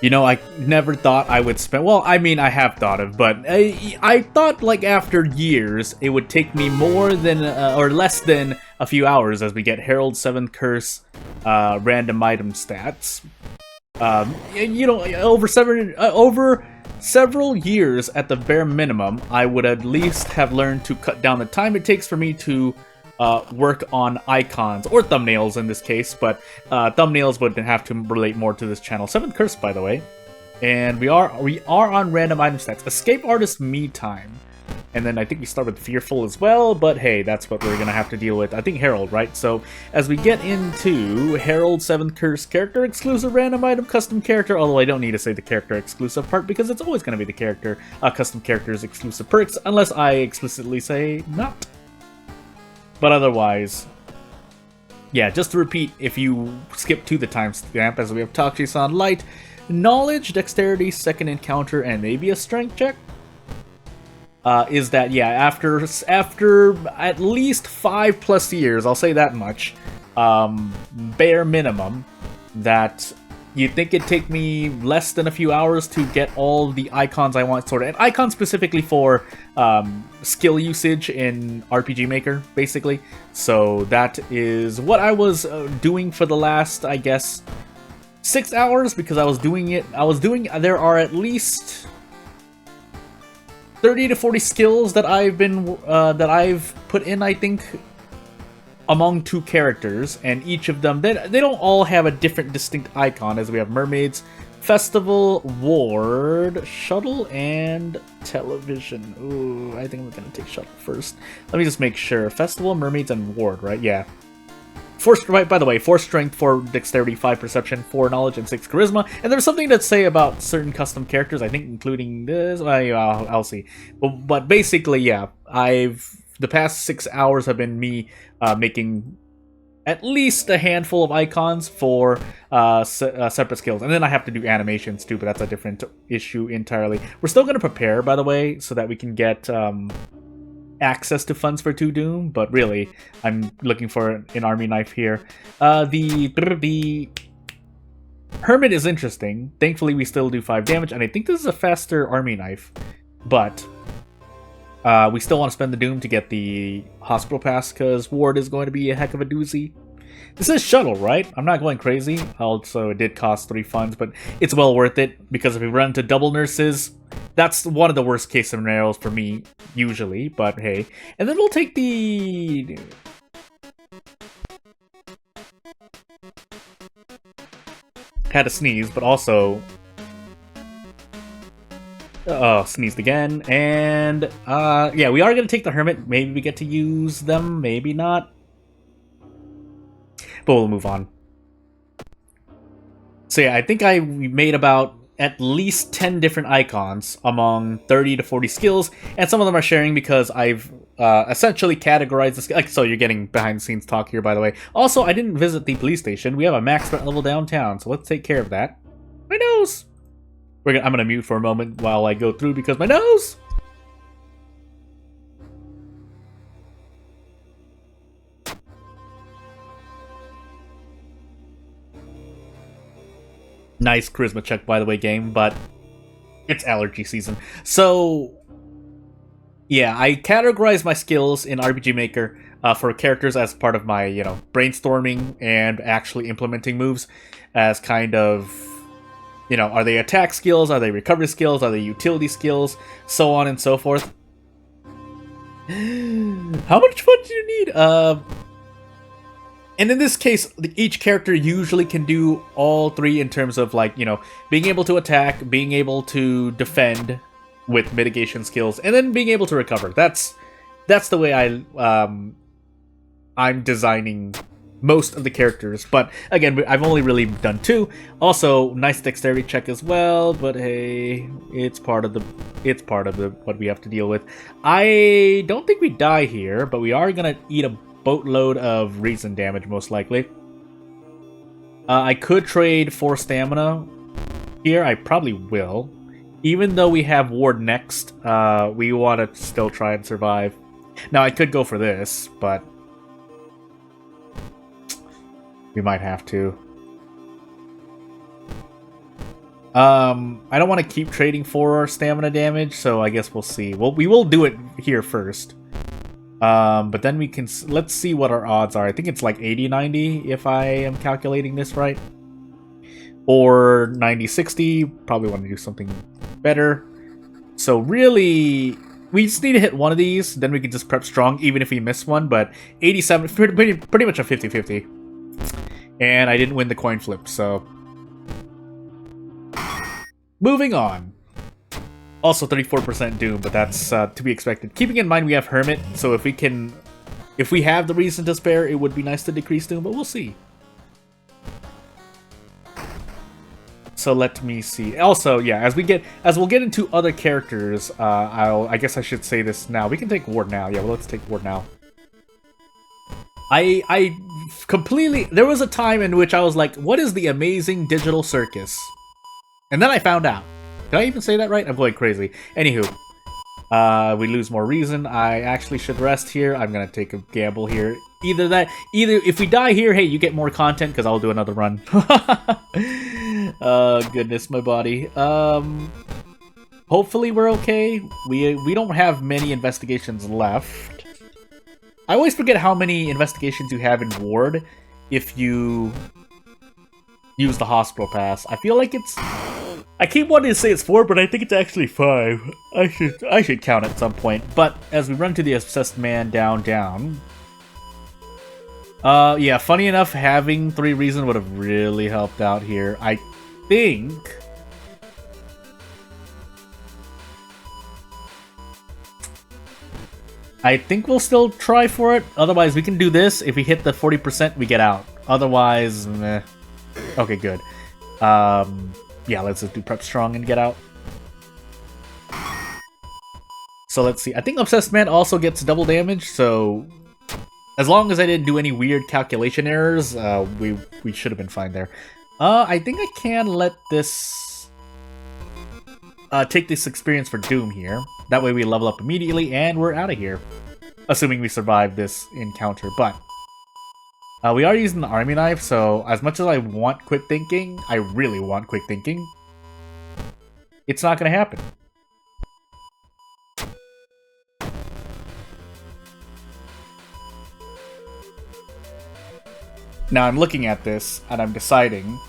You know, I never thought I would spend... Well, I mean, I have thought of, but I thought, like, after years, it would take me more than, or less than a few hours as we get Herald 7th Curse random item stats. You know, over several years at the bare minimum, I would at least have learned to cut down the time it takes for me to work on icons, or thumbnails in this case, but thumbnails would have to relate more to this channel. 7th Curse, by the way. And we are on random item stats. Escape Artist Me Time. And then I think we start with Fearful as well, but hey, that's what we're gonna have to deal with. I think Herald, right? So, as we get into Herald 7th Curse character exclusive random item custom character, although I don't need to say the character exclusive part, because it's always gonna be the character, custom character's exclusive perks, unless I explicitly say not. But otherwise, yeah, just to repeat, if you skip to the timestamp, as we have Tachi-san Light, Knowledge, Dexterity, Second Encounter, and maybe a Strength check, is that, yeah, after at least 5+ years, I'll say that much, bare minimum, that you'd think it'd take me less than a few hours to get all the icons I want sorted. And icons specifically for skill usage in RPG Maker, basically. So that is what I was doing for the last, I guess, 6 hours, because I was doing, there are at least 30 to 40 skills that I've put in, I think, among 2 characters, and each of them, they don't all have a different distinct icon, as we have Mermaids, Festival, Ward, Shuttle, and Television. Ooh, I think we're gonna take Shuttle first. Let me just make sure. Festival, Mermaids, and Ward, right? Yeah. By the way, 4 Strength, 4 Dexterity, 5 Perception, 4 Knowledge, and 6 Charisma. And there's something to say about certain custom characters, I think, including this. I'll see. But basically, yeah, the past 6 hours have been me making at least a handful of icons for separate skills. And then I have to do animations too, but that's a different issue entirely. We're still going to prepare, by the way, so that we can get access to funds for 2 Doom, but really, I'm looking for an army knife here. The Hermit is interesting. Thankfully, we still do 5 damage, and I think this is a faster army knife, but we still want to spend the Doom to get the Hospital Pass, because Ward is going to be a heck of a doozy. This is Shuttle, right? I'm not going crazy. Also, it did cost 3 funds, but it's well worth it, because if we run into double nurses, that's one of the worst case scenarios for me, usually, but hey. And then we'll take the... Had to sneeze, but also... Oh, sneezed again. And, yeah, we are going to take the Hermit. Maybe we get to use them, maybe not. But we'll move on. So yeah, I think we made about at least 10 different icons among 30 to 40 skills, and some of them are sharing because I've essentially categorized the skills. So you're getting behind-the-scenes talk here, by the way. Also, I didn't visit the police station. We have a max threat level downtown, so let's take care of that. My nose! I'm gonna mute for a moment while I go through because my nose! Nice charisma check, by the way, game, but it's allergy season. So, yeah, I categorize my skills in RPG Maker for characters as part of my, brainstorming and actually implementing moves as kind of, are they attack skills, are they recovery skills, are they utility skills, so on and so forth. How much fun do you need? And in this case, each character usually can do all 3 in terms of, like, being able to attack, being able to defend with mitigation skills, and then being able to recover. That's the way I'm designing most of the characters. But again, I've only really done 2. Also, nice dexterity check as well. But hey, it's part of the what we have to deal with. I don't think we die here, but we are gonna eat a boatload of reason damage, most likely. I could trade 4 stamina here. I probably will. Even though we have Ward next, we want to still try and survive. Now, I could go for this, but we might have to. I don't want to keep trading for our stamina damage, so I guess we'll see. Well, we will do it here first. But then we can... Let's see what our odds are. I think it's like 80-90 if I am calculating this right. Or 90-60. Probably want to do something better. So really... We just need to hit one of these, then we can just prep strong, even if we miss one. But 87... Pretty much a 50-50. And I didn't win the coin flip, so... Moving on. Also 34% Doom, but that's to be expected. Keeping in mind we have Hermit, so if we have the reason to spare, it would be nice to decrease Doom, but we'll see. So let me see. Also, yeah, as we'll get into other characters, I guess I should say this now. We can take Ward now. Yeah, well, let's take Ward now. I completely... There was a time in which I was like, what is the amazing digital circus? And then I found out. Did I even say that right? I'm going crazy. Anywho, we lose more reason. I actually should rest here. I'm gonna take a gamble here. Either if we die here, hey, you get more content because I'll do another run. Goodness, my body. Hopefully we're okay. We don't have many investigations left. I always forget how many investigations you have in Ward if you use the hospital pass. I feel like it's... I keep wanting to say it's 4, but I think it's actually 5. I should count at some point. But as we run to the obsessed man down. Yeah, funny enough, having 3 reason would have really helped out here. I think we'll still try for it. Otherwise, we can do this. If we hit the 40%, we get out. Otherwise, meh. Okay, good. Yeah, let's just do prep strong and get out. So let's see. I think Obsessed Man also gets double damage, so as long as I didn't do any weird calculation errors, we should have been fine there. I think I can let this take this experience for Doom here. That way we level up immediately and we're out of here. Assuming we survive this encounter, but we are using the army knife, so as much as I want quick thinking, I really want quick thinking, it's not going to happen. Now I'm looking at this, and I'm deciding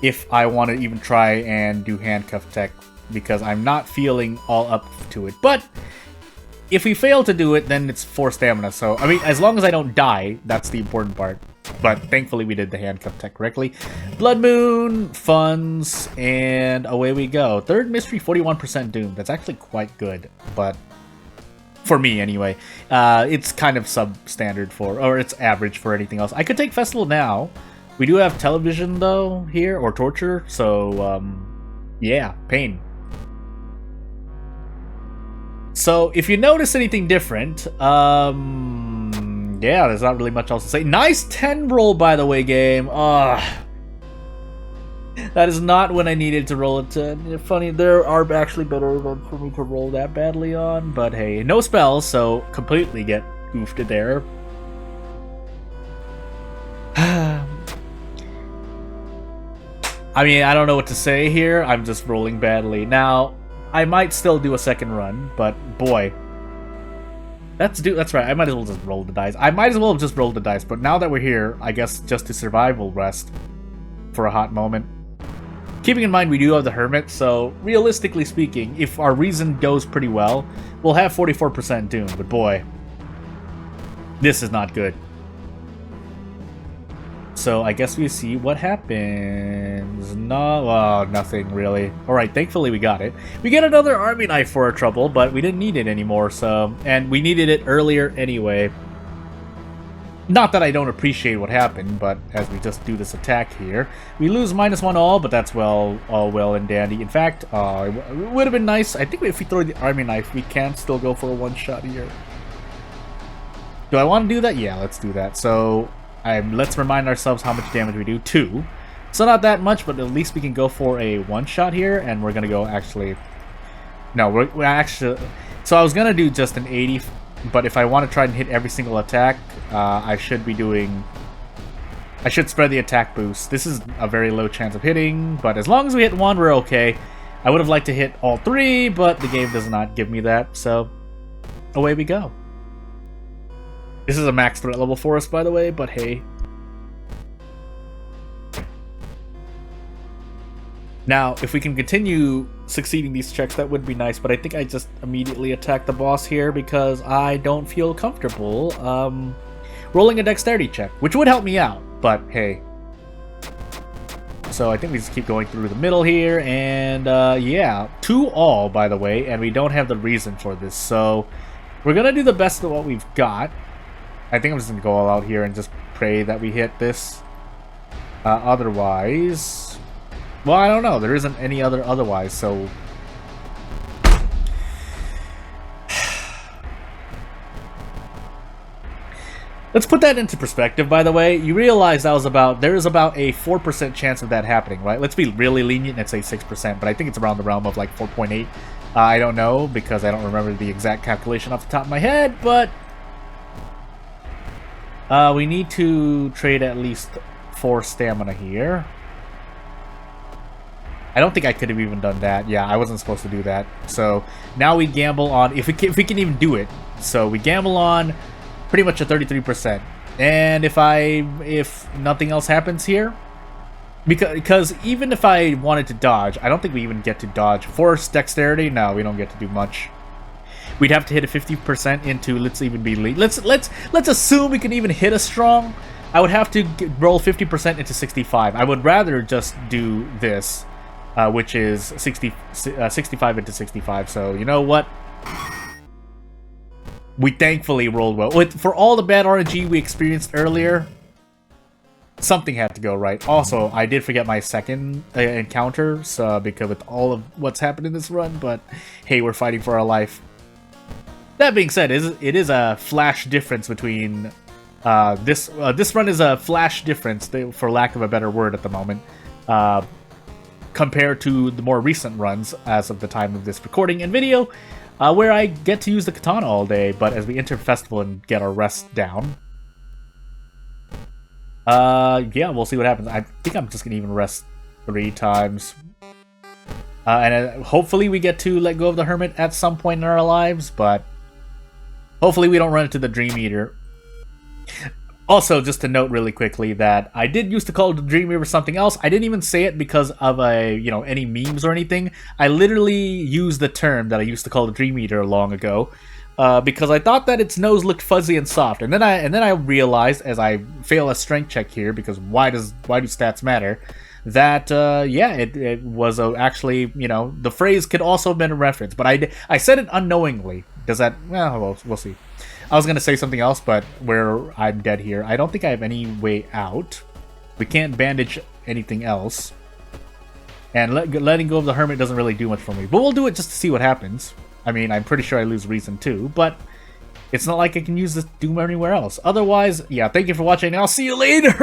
if I want to even try and do handcuff tech, because I'm not feeling all up to it. But if we fail to do it, then it's 4 stamina. So, I mean, as long as I don't die, that's the important part. But thankfully we did the handcuff tech correctly. Blood Moon, funds, and away we go. Third mystery, 41% Doom. That's actually quite good, but for me anyway. It's kind of substandard for, or it's average for anything else. I could take Festival now. We do have television though here, or torture, so yeah, pain. So, if you notice anything different, yeah, there's not really much else to say. Nice 10 roll, by the way, game. That is not when I needed to roll a 10. Funny, there are actually better events for me to roll that badly on, but hey, no spells, so completely get goofed there. I mean, I don't know what to say here. I'm just rolling badly. Now, I might still do a second run, but boy. That's right, I might as well just roll the dice. I might as well have just rolled the dice, but now that we're here, I guess just to survive, we'll rest for a hot moment. Keeping in mind we do have the Hermit, so realistically speaking, if our reason goes pretty well, we'll have 44% Doom, but boy, this is not good. So I guess we see what happens. No, oh, nothing really. Alright, thankfully we got it. We get another army knife for our trouble, but we didn't need it anymore, so... And we needed it earlier anyway. Not that I don't appreciate what happened, but as we just do this attack here, we lose -1 all, but that's all well and dandy. In fact, it would have been nice. I think if we throw the army knife, we can still go for a one-shot here. Do I want to do that? Yeah, let's do that. So... let's remind ourselves how much damage we do. 2. So not that much, but at least we can go for a one-shot here, and we're going to go actually... No, we're actually... So I was going to do just an 80, but if I want to try and hit every single attack, I should be doing I should spread the attack boost. This is a very low chance of hitting, but as long as we hit one, we're okay. I would have liked to hit all three, but the game does not give me that, so away we go. This is a max threat level for us, by the way, but hey. Now, if we can continue succeeding these checks, that would be nice, but I think I just immediately attack the boss here because I don't feel comfortable rolling a dexterity check, which would help me out, but hey. So I think we just keep going through the middle here, and yeah, 2-all, by the way, and we don't have the reason for this, so we're gonna do the best of what we've got. I think I'm just gonna go all out here and just pray that we hit this. Otherwise... well, I don't know. There isn't any otherwise, so... let's put that into perspective, by the way. You realize there is about a 4% chance of that happening, right? Let's be really lenient and say 6%, but I think it's around the realm of like 4.8. I don't know, because I don't remember the exact calculation off the top of my head, but... we need to trade at least 4 stamina here. I don't think I could have even done that. Yeah, I wasn't supposed to do that. So now we gamble on if we can even do it. So we gamble on pretty much a 33%. And if nothing else happens here, because even if I wanted to dodge, I don't think we even get to dodge. Force dexterity, no, we don't get to do much. We'd have to hit a 50% into let's even be let's assume we can even hit a strong. I would have to roll 50% into 65. I would rather just do this. Which is 65 into 65, so you know what? We thankfully rolled well. For all the bad RNG we experienced earlier, something had to go right. Also, I did forget my second encounter, so because with all of what's happened in this run, but hey, we're fighting for our life. That being said, it is a flash difference between... this run is a flash difference, for lack of a better word at the moment. Compared to the more recent runs as of the time of this recording and video, where I get to use the katana all day, but as we enter festival and get our rest down, yeah, we'll see what happens. I think I'm just gonna even rest 3 times, and hopefully we get to let go of the hermit at some point in our lives, but hopefully we don't run into the Dream Eater. Also, just to note really quickly that I did used to call the Dream Eater something else. I didn't even say it because of any memes or anything. I literally used the term that I used to call the Dream Eater long ago, because I thought that its nose looked fuzzy and soft, and then I realized as I fail a strength check here, because why do stats matter? That yeah, it was actually the phrase could also have been a reference, but I said it unknowingly. Does that? Well, we'll see. I was going to say something else, but I'm dead here. I don't think I have any way out. We can't bandage anything else. And letting go of the hermit doesn't really do much for me. But we'll do it just to see what happens. I mean, I'm pretty sure I lose reason too, but it's not like I can use this doom anywhere else. Otherwise, yeah, thank you for watching, and I'll see you later!